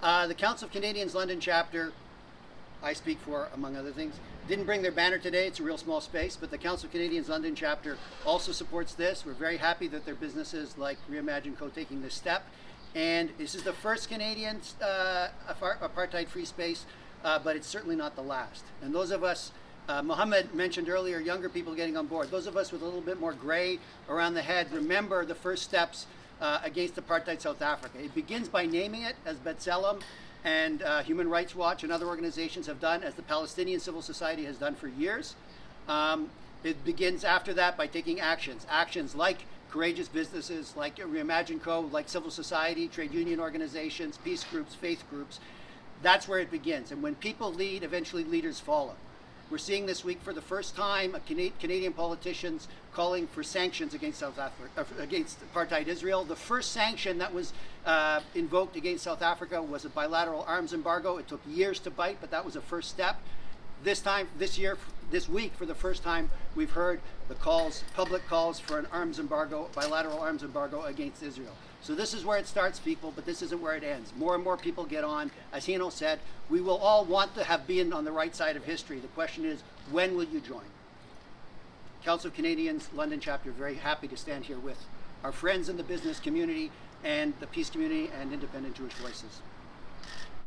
The Council of Canadians London chapter, I speak for, among other things, didn't bring their banner today. It's a real small space, but the Council of Canadians London chapter also supports this. We're very happy that there are businesses like Reimagine Co taking this step. And this is the first Canadian apartheid-free space, but it's certainly not the last. And those of us, Mohammed mentioned earlier, younger people getting on board. Those of us with a little bit more gray around the head remember the first steps against apartheid South Africa. It begins by naming it, as B'Tselem and Human Rights Watch and other organizations have done, as the Palestinian civil society has done for years. It begins after that by taking actions like courageous businesses, like Reimagine Co, like civil society, trade union organizations, peace groups, faith groups. That's where it begins. And when people lead, eventually leaders follow. We're seeing this week for the first time Canadian politicians calling for sanctions against South Africa, against apartheid Israel. The first sanction that was invoked against South Africa was a bilateral arms embargo. It took years to bite, but that was a first step. This week, for the first time, we've heard the public calls for an arms embargo, bilateral arms embargo against Israel. So this is where it starts, people, but this isn't where it ends. More and more people get on. As Hino said, we will all want to have been on the right side of history. The question is, when will you join? Council of Canadians, London chapter, very happy to stand here with our friends in the business community and the peace community and independent Jewish voices.